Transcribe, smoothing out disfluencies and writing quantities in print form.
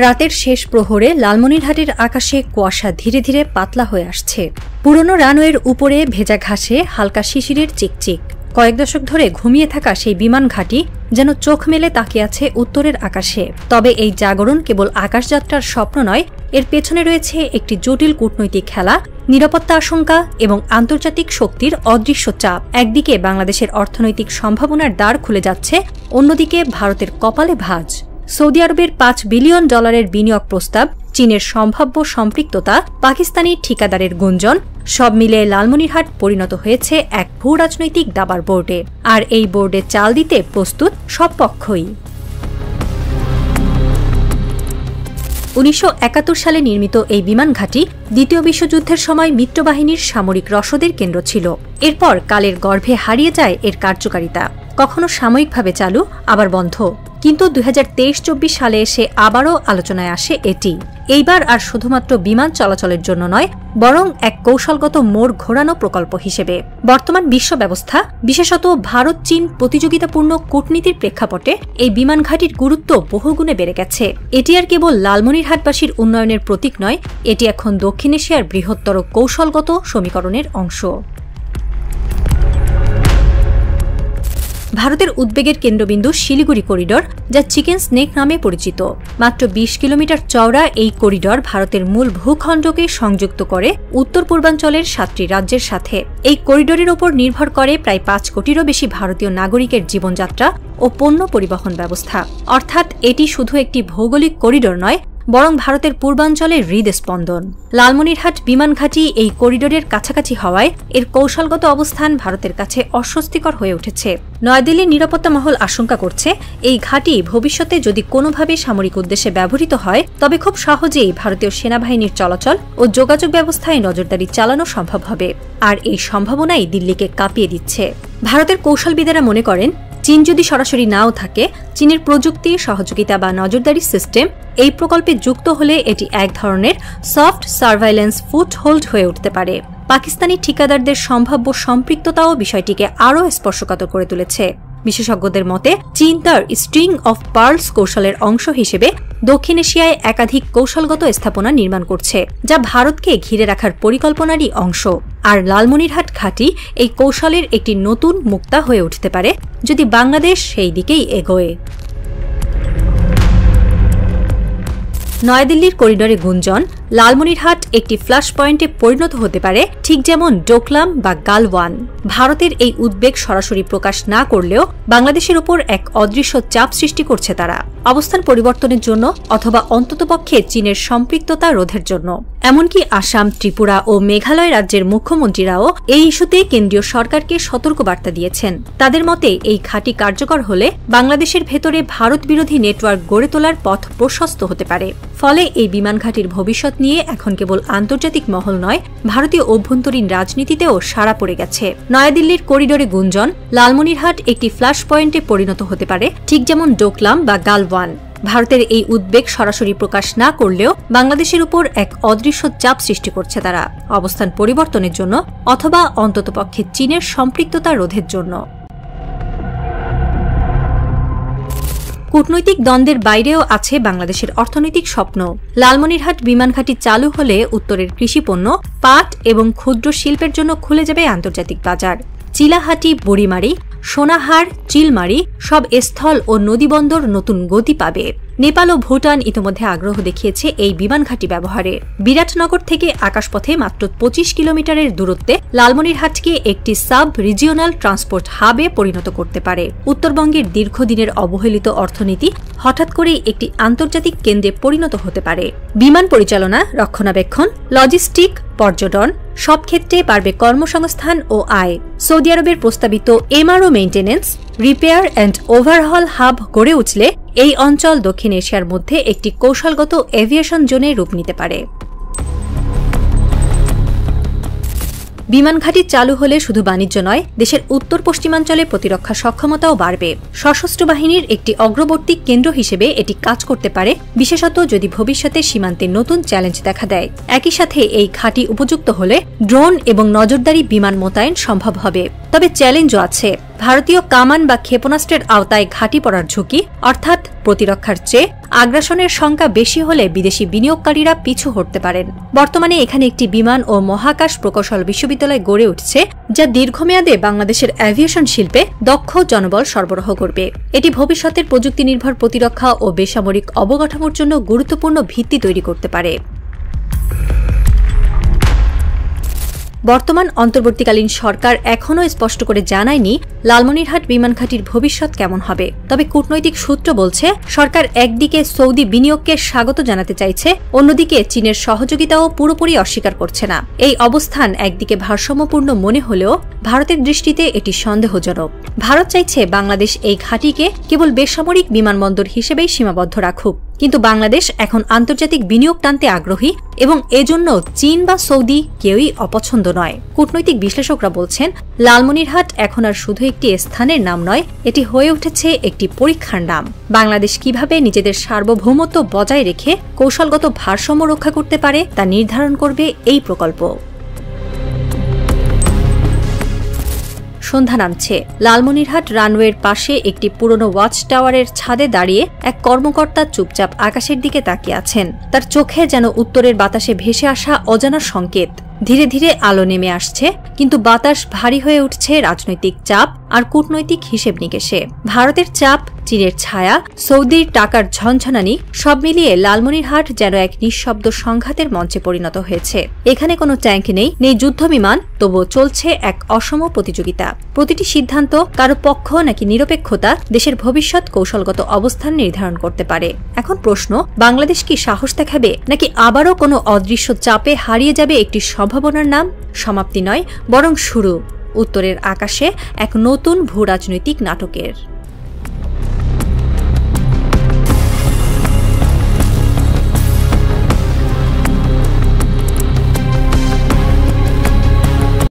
রাতের শেষ প্রহরে লালমনিরহাটের আকাশে কুয়াশা ধীরে ধীরে পাতলা হয়ে আসছে। পুরনো রানওয়ের উপরে ভেজা ঘাসে হালকা শিশিরের চিকচিক। কয়েক দশক ধরে ঘুমিয়ে থাকা সেই বিমান ঘাঁটি যেন চোখ মেলে তাকিয়ে আছে উত্তরের আকাশে। তবে এই জাগরণ কেবল আকাশযাত্রার স্বপ্ন নয়, এর পেছনে রয়েছে একটি জটিল কূটনৈতিক খেলা, নিরাপত্তা আশঙ্কা এবং আন্তর্জাতিক শক্তির অদৃশ্য চাপ। একদিকে বাংলাদেশের অর্থনৈতিক সম্ভাবনার দ্বার খুলে যাচ্ছে, অন্যদিকে ভারতের কপালে ভাঁজ। সৌদি আরবের $5 বিলিয়ন বিনিয়োগ প্রস্তাব, চীনের সম্ভাব্য সম্পৃক্ততা, পাকিস্তানি ঠিকাদারের গুঞ্জন, সব মিলে লালমনিরহাট পরিণত হয়েছে এক ভূ রাজনৈতিক দাবার বোর্ডে। আর এই বোর্ডে চাল দিতে প্রস্তুত সব পক্ষই। 1971 সালে নির্মিত এই বিমান ঘাঁটি দ্বিতীয় বিশ্বযুদ্ধের সময় মিত্রবাহিনীর সামরিক রসদের কেন্দ্র ছিল। এরপর কালের গর্ভে হারিয়ে যায় এর কার্যকারিতা, কখনো সাময়িকভাবে চালু, আবার বন্ধ। কিন্তু 2023-24 সালে এসে আবারও আলোচনায় আসে এটি। এইবার আর শুধুমাত্র বিমান চলাচলের জন্য নয়, বরং এক কৌশলগত মোড় ঘোরানো প্রকল্প হিসেবে। বর্তমান বিশ্ব ব্যবস্থা, বিশেষত ভারত চীন প্রতিযোগিতাপূর্ণ কূটনীতির প্রেক্ষাপটে এই বিমান ঘাঁটির গুরুত্ব বহুগুণে বেড়ে গেছে। এটি আর কেবল লালমনিরহাটবাসীর উন্নয়নের প্রতীক নয়, এটি এখন দক্ষিণ এশিয়ার বৃহত্তর কৌশলগত সমীকরণের অংশ। ভারতের উদ্বেগের কেন্দ্রবিন্দু শিলিগুড়ি করিডর, যা চিকেন স্নেক নামে পরিচিত। মাত্র 20 কিলোমিটার চওড়া এই করিডর ভারতের মূল ভূখণ্ডকে সংযুক্ত করে উত্তর পূর্বাঞ্চলের 7টি রাজ্যের সাথে। এই করিডরের ওপর নির্ভর করে প্রায় 5 কোটিরও বেশি ভারতীয় নাগরিকের জীবনযাত্রা ও পণ্য পরিবহন ব্যবস্থা। অর্থাৎ এটি শুধু একটি ভৌগোলিক করিডর নয়, বরং ভারতের পূর্বাঞ্চলের হৃদস্পন্দন। লালমনিরহাট বিমান ঘাঁটি এই করিডোরের কাছাকাছি হওয়ায় এর কৌশলগত অবস্থান ভারতের কাছে অস্বস্তিকর হয়ে উঠেছে। নয়াদিল্লির নিরাপত্তা মহল আশঙ্কা করছে, এই ঘাঁটি ভবিষ্যতে যদি কোনোভাবে সামরিক উদ্দেশ্যে ব্যবহৃত হয়, তবে খুব সহজেই ভারতীয় সেনাবাহিনীর চলাচল ও যোগাযোগ ব্যবস্থায় নজরদারি চালানো সম্ভব হবে। আর এই সম্ভাবনাই দিল্লিকে কাঁপিয়ে দিচ্ছে। ভারতের কৌশলবিদেরা মনে করেন, চীন যদি সরাসরি নাও থাকে, চীনের প্রযুক্তি, সহযোগিতা বা নজরদারি সিস্টেম এই প্রকল্পে যুক্ত হলে এটি এক ধরনের সফট সার্ভাইলেন্স ফুটহোল্ড হয়ে উঠতে পারে। পাকিস্তানি ঠিকাদারদের সম্ভাব্য সম্পৃক্ততাও বিষয়টিকে আরও স্পর্শকাতর করে তুলেছে। বিশেষজ্ঞদের মতে, চীন তার স্ট্রিং অফ পার্লস কৌশলের অংশ হিসেবে দক্ষিণ এশিয়ায় একাধিক কৌশলগত স্থাপনা নির্মাণ করছে, যা ভারতকে ঘিরে রাখার পরিকল্পনারই অংশ। আর লালমনিরহাট ঘাঁটি এই কৌশলের একটি নতুন মুক্তা হয়ে উঠতে পারে, যদি বাংলাদেশ সেই দিকেই এগোয়। নয়াদিল্লির করিডরে গুঞ্জন, লালমনিরহাট একটি ফ্ল্যাশ পয়েন্টে পরিণত হতে পারে, ঠিক যেমন ডোকলাম বা গালওয়ান। ভারতের এই উদ্বেগ সরাসরি প্রকাশ না করলেও বাংলাদেশের উপর এক অদৃশ্য চাপ সৃষ্টি করছে তারা, অবস্থান পরিবর্তনের জন্য অথবা অন্ততপক্ষে চীনের সম্পৃক্ততা রোধের জন্য। এমনকি আসাম, ত্রিপুরা ও মেঘালয় রাজ্যের মুখ্যমন্ত্রীরাও এই ইস্যুতে কেন্দ্রীয় সরকারকে সতর্কবার্তা দিয়েছেন। তাদের মতে, এই ঘাঁটি কার্যকর হলে বাংলাদেশের ভেতরে ভারত বিরোধী নেটওয়ার্ক গড়ে তোলার পথ প্রশস্ত হতে পারে। ফলে এই বিমান ঘাঁটির ভবিষ্যৎ নিয়ে এখন কেবল আন্তর্জাতিক মহল নয়, ভারতীয় অভ্যন্তরীণ রাজনীতিতেও সাড়া পড়ে গেছে। নয়াদিল্লির করিডোরে গুঞ্জন, লালমনিরহাট একটি ফ্ল্যাশ পয়েন্টে পরিণত হতে পারে, ঠিক যেমন ডোকলাম বা গালওয়ান। ভারতের এই উদ্বেগ সরাসরি প্রকাশ না করলেও বাংলাদেশের উপর এক অদৃশ্য চাপ সৃষ্টি করছে তারা, অবস্থান পরিবর্তনের জন্য অথবা অন্ততপক্ষে চীনের সম্পৃক্ততা রোধের জন্য। কূটনৈতিক দ্বন্দ্বের বাইরেও আছে বাংলাদেশের অর্থনৈতিক স্বপ্ন। লালমনিরহাট বিমান ঘাঁটি চালু হলে উত্তরের কৃষিপণ্য, পাট এবং ক্ষুদ্র শিল্পের জন্য খুলে যাবে আন্তর্জাতিক বাজার। চিলাহাটি, বুড়িমারি, সোনাহার, চিলমারি সব স্থল ও নদীবন্দর নতুন গতি পাবে। নেপাল ও ভুটান ইতিমধ্যে আগ্রহ দেখিয়েছে এই বিমান ঘাঁটি ব্যবহারে। বিরাটনগর থেকে আকাশপথে মাত্র 25 কিলোমিটারের দূরত্বে লালমনিরহাটকে একটি সাব রিজিওনাল ট্রান্সপোর্ট হাবে পরিণত করতে পারে। উত্তরবঙ্গের দীর্ঘদিনের অবহেলিত অর্থনীতি হঠাৎ করেই একটি আন্তর্জাতিক কেন্দ্রে পরিণত হতে পারে। বিমান পরিচালনা, রক্ষণাবেক্ষণ, লজিস্টিক, পর্যটন সব ক্ষেত্রে বাড়বে কর্মসংস্থান ও আয়। সৌদি আরবের প্রস্তাবিত MRO maintenance, repair and overhaul hub গড়ে উঠলে এই অঞ্চল দক্ষিণ এশিয়ার মধ্যে একটি কৌশলগত এভিয়েশন জোনে রূপ নিতে পারে। বিমান ঘাঁটি চালু হলে শুধু বাণিজ্য নয়, দেশের উত্তর পশ্চিমাঞ্চলে প্রতিরক্ষা সক্ষমতাও বাড়বে। সশস্ত্র বাহিনীর একটি অগ্রবর্তী কেন্দ্র হিসেবে এটি কাজ করতে পারে, বিশেষত যদি ভবিষ্যতে সীমান্তে নতুন চ্যালেঞ্জ দেখা দেয়। একই সাথে এই ঘাঁটি উপযুক্ত হলে ড্রোন এবং নজরদারি বিমান মোতায়েন সম্ভব হবে। তবে চ্যালেঞ্জও আছে। ভারতীয় কামান বা ক্ষেপণাস্ত্রের আওতায় ঘাঁটি পড়ার ঝুঁকি, অর্থাৎ প্রতিরক্ষার চেয়ে আগ্রাসনের সংখ্যা বেশি হলে বিদেশি বিনিয়োগকারীরা পিছু হটতে পারেন। বর্তমানে এখানে একটি বিমান ও মহাকাশ প্রকৌশল বিশ্ববিদ্যালয় গড়ে উঠছে, যা দীর্ঘমেয়াদে বাংলাদেশের অ্যাভিয়েশন শিল্পে দক্ষ জনবল সরবরাহ করবে। এটি ভবিষ্যতের প্রযুক্তি নির্ভর প্রতিরক্ষা ও বেসামরিক অবকাঠামোর জন্য গুরুত্বপূর্ণ ভিত্তি তৈরি করতে পারে। বর্তমান অন্তর্বর্তীকালীন সরকার এখনও স্পষ্ট করে জানায়নি লালমনিরহাট বিমান ঘাঁটির ভবিষ্যৎ কেমন হবে। তবে কূটনৈতিক সূত্র বলছে, সরকার একদিকে সৌদি বিনিয়োগকে স্বাগত জানাতে চাইছে, অন্যদিকে চীনের সহযোগিতাও পুরোপুরি অস্বীকার করছে না। এই অবস্থান একদিকে ভারসাম্যপূর্ণ মনে হলেও ভারতের দৃষ্টিতে এটি সন্দেহজনক। ভারত চাইছে বাংলাদেশ এই ঘাঁটিকে কেবল বেসামরিক বিমানবন্দর হিসেবেই সীমাবদ্ধ রাখুক, কিন্তু বাংলাদেশ এখন আন্তর্জাতিক বিনিয়োগ টানতে আগ্রহী এবং এজন্য চীন বা সৌদি কেউই অপছন্দ নয়। কূটনৈতিক বিশ্লেষকরা বলছেন, লালমনিরহাট এখন আর শুধু একটি স্থানের নাম নয়, এটি হয়ে উঠেছে একটি পরীক্ষার নাম। বাংলাদেশ কিভাবে নিজেদের সার্বভৌমত্ব বজায় রেখে কৌশলগত ভারসাম্য রক্ষা করতে পারে তা নির্ধারণ করবে এই প্রকল্প। সন্ধ্যা নামছে। লালমনিরহাট রানওয়ের পাশে একটি পুরনো ওয়াচ টাওয়ারের ছাদে দাঁড়িয়ে এক কর্মকর্তা চুপচাপ আকাশের দিকে তাকিয়ে আছেন। তার চোখে যেন উত্তরের বাতাসে ভেসে আসা অজানা সংকেত। ধীরে ধীরে আলো নেমে আসছে, কিন্তু বাতাস ভারী হয়ে উঠছে রাজনৈতিক চাপ আর কূটনৈতিক হিসেব নিকেশে। ভারতের চাপ, চীনের ছায়া, সৌদির টাকার ঝনঝনানি সব মিলিয়ে লালমনিরহাট যেন এক নিঃশব্দ সংঘাতের মঞ্চে পরিণত হয়েছে। এখানে কোনো ট্যাঙ্ক নেই যুদ্ধবিমান, তবুও চলছে এক অসম প্রতিযোগিতা। প্রতিটি সিদ্ধান্ত, কারো পক্ষ নাকি নিরপেক্ষতা, দেশের ভবিষ্যৎ কৌশলগত অবস্থান নির্ধারণ করতে পারে। এখন প্রশ্ন, বাংলাদেশ কি সাহস দেখাবে, নাকি আবারও কোনো অদৃশ্য চাপে হারিয়ে যাবে একটি সম্ভাবনার নাম? সমাপ্তি নয়, বরং শুরু উত্তরের আকাশে এক নতুন ভূরাজনৈতিক নাটকের।